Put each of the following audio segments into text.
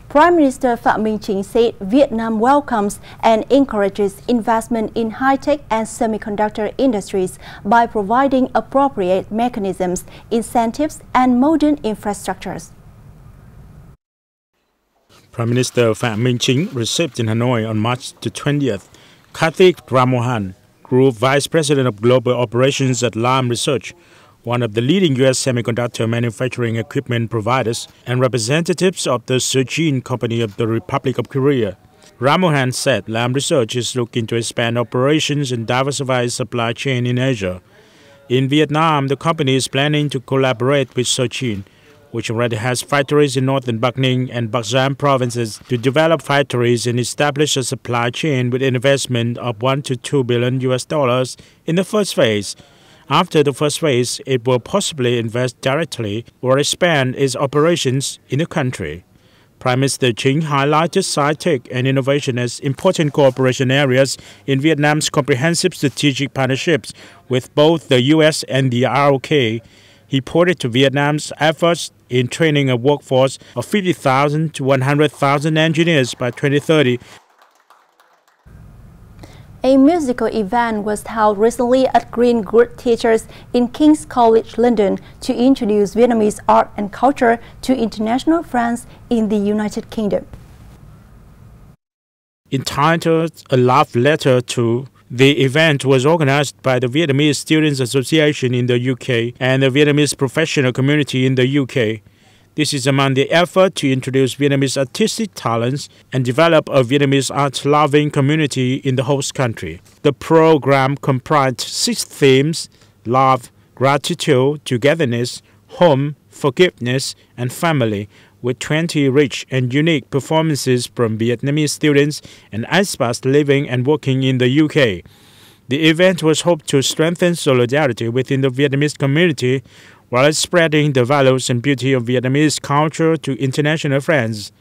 Prime Minister Phạm Minh Chính said Vietnam welcomes and encourages investment in high-tech and semiconductor industries by providing appropriate mechanisms, incentives, and modern infrastructures. Prime Minister Phạm Minh Chính received in Hanoi on March the 20th Karthik Ramohan, Group Vice President of Global Operations at Lam Research, one of the leading U.S. semiconductor manufacturing equipment providers, and representatives of the Seojin Company of the Republic of Korea. Ramohan said Lam Research is looking to expand operations and diversify its supply chain in Asia. In Vietnam, the company is planning to collaborate with Seojin, which already has factories in northern Bắc Ninh and Bắc Giang provinces, to develop factories and establish a supply chain with investment of $1 to $2 billion in the first phase. After the first phase, it will possibly invest directly or expand its operations in the country. Prime Minister Chính highlighted sci-tech and innovation as important cooperation areas in Vietnam's comprehensive strategic partnerships with both the U.S. and the ROK. He pointed to Vietnam's efforts in training a workforce of 50,000 to 100,000 engineers by 2030. A musical event was held recently at Green Good Theatres in King's College London to introduce Vietnamese art and culture to international fans in the United Kingdom. Entitled A Love Letter to, the event was organized by the Vietnamese Students Association in the UK and the Vietnamese professional community in the UK. This is among the effort to introduce Vietnamese artistic talents and develop a Vietnamese art-loving community in the host country. The program comprised 6 themes: love, gratitude, togetherness, home, forgiveness, and family, with 20 rich and unique performances from Vietnamese students and expats living and working in the UK. The event was hoped to strengthen solidarity within the Vietnamese community while spreading the values and beauty of Vietnamese culture to international friends.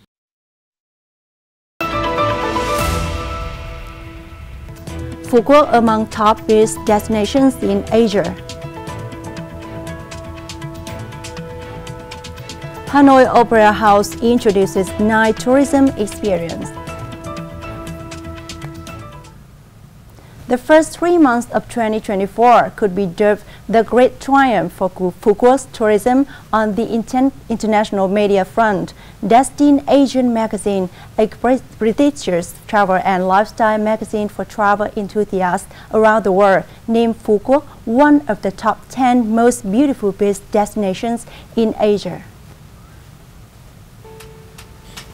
Phú Quốc among top beach destinations in Asia. Hanoi Opera House introduces night tourism experience. The first 3 months of 2024 could be dubbed the Great Triumph for Phú Quoc's tourism on the international media front. Destin Asian magazine, a prestigious travel and lifestyle magazine for travel enthusiasts around the world, named Phú Quoc one of the top 10 most beautiful beach destinations in Asia.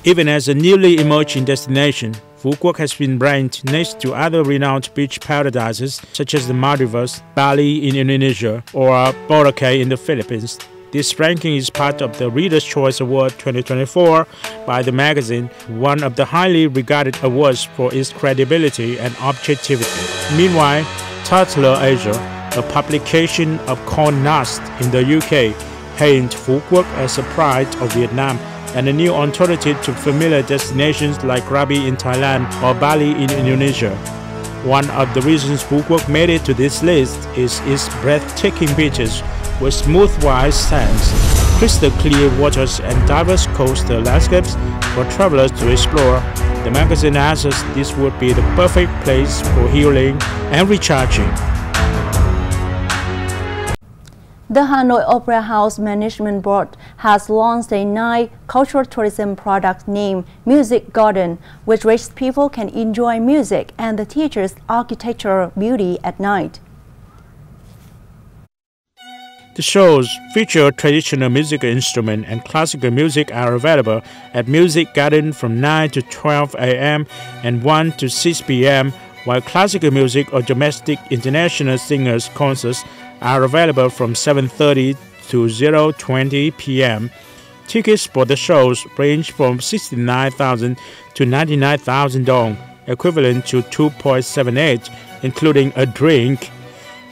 Even as a newly emerging destination, Phú Quoc has been ranked next to other renowned beach paradises such as the Maldives, Bali in Indonesia, or Boracay in the Philippines. This ranking is part of the Reader's Choice Award 2024 by the magazine, one of the highly regarded awards for its credibility and objectivity. Meanwhile, Tatler Asia, a publication of Condé Nast in the UK, hailed Phú Quoc as a pride of Vietnam and a new alternative to familiar destinations like Krabi in Thailand or Bali in Indonesia. One of the reasons Phú Quoc made it to this list is its breathtaking beaches with smooth white sands, crystal clear waters, and diverse coastal landscapes for travelers to explore. The magazine asks this would be the perfect place for healing and recharging. The Hanoi Opera House Management Board has launched a night cultural tourism product named Music Garden, which rich people can enjoy music and the theater's architectural beauty at night. The shows feature traditional musical instruments and classical music are available at Music Garden from 9 to 12 a.m. and 1 to 6 p.m., while classical music or domestic international singers' concerts are available from 7:30 to 0:20 p.m. Tickets for the shows range from 69,000 to 99,000 dong, equivalent to 2.78, including a drink.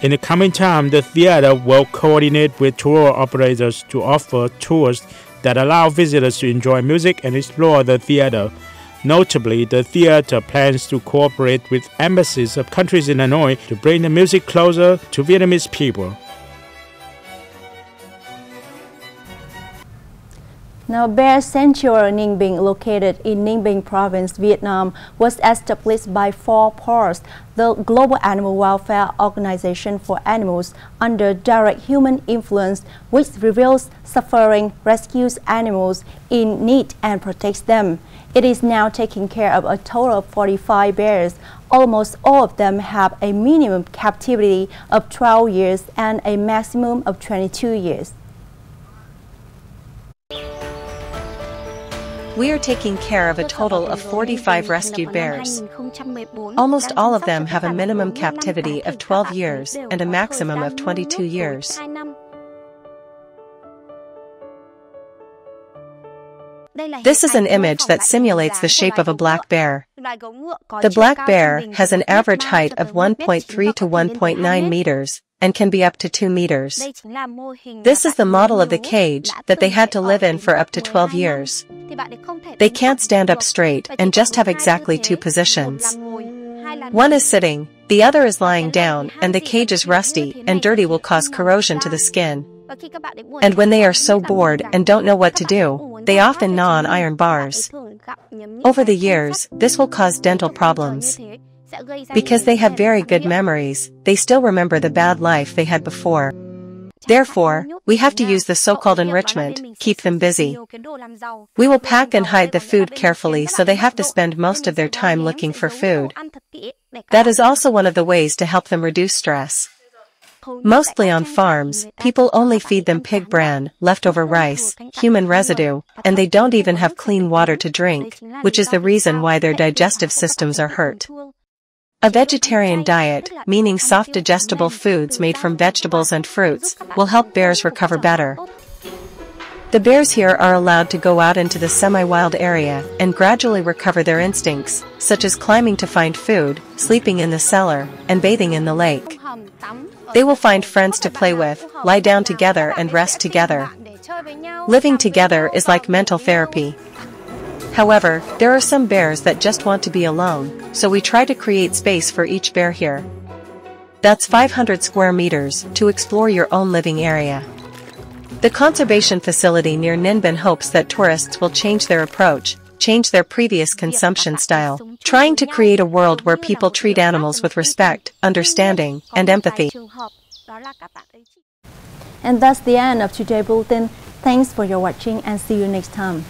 In the coming time, the theater will coordinate with tour operators to offer tours that allow visitors to enjoy music and explore the theater. Notably, the theater plans to cooperate with embassies of countries in Hanoi to bring the music closer to Vietnamese people. Now, Bear Sanctuary Ninh Bình, located in Ninh Bình Province, Vietnam, was established by 4PAWS, the Global Animal Welfare Organization for Animals under direct human influence, which reveals suffering, rescues animals in need and protects them. It is now taking care of a total of 45 bears. Almost all of them have a minimum captivity of 12 years and a maximum of 22 years. We are taking care of a total of 45 rescued bears. Almost all of them have a minimum captivity of 12 years and a maximum of 22 years. This is an image that simulates the shape of a black bear. The black bear has an average height of 1.3 to 1.9 meters and can be up to 2 meters. This is the model of the cage that they had to live in for up to 12 years. They can't stand up straight and just have exactly 2 positions. One is sitting, the other is lying down, and the cage is rusty and dirty, will cause corrosion to the skin. And when they are so bored and don't know what to do, they often gnaw on iron bars. Over the years, this will cause dental problems. Because they have very good memories, they still remember the bad life they had before. Therefore, we have to use the so-called enrichment, keep them busy. We will pack and hide the food carefully so they have to spend most of their time looking for food. That is also one of the ways to help them reduce stress. Mostly on farms, people only feed them pig bran, leftover rice, human residue, and they don't even have clean water to drink, which is the reason why their digestive systems are hurt. A vegetarian diet, meaning soft digestible foods made from vegetables and fruits, will help bears recover better. The bears here are allowed to go out into the semi-wild area and gradually recover their instincts, such as climbing to find food, sleeping in the cellar, and bathing in the lake. They will find friends to play with, lie down together and rest together. Living together is like mental therapy. However, there are some bears that just want to be alone, so we try to create space for each bear here. That's 500 square meters to explore your own living area. The conservation facility near Ninh Bình hopes that tourists will change their approach, change their previous consumption style, trying to create a world where people treat animals with respect, understanding, and empathy. And that's the end of today's bulletin. Thanks for your watching and see you next time.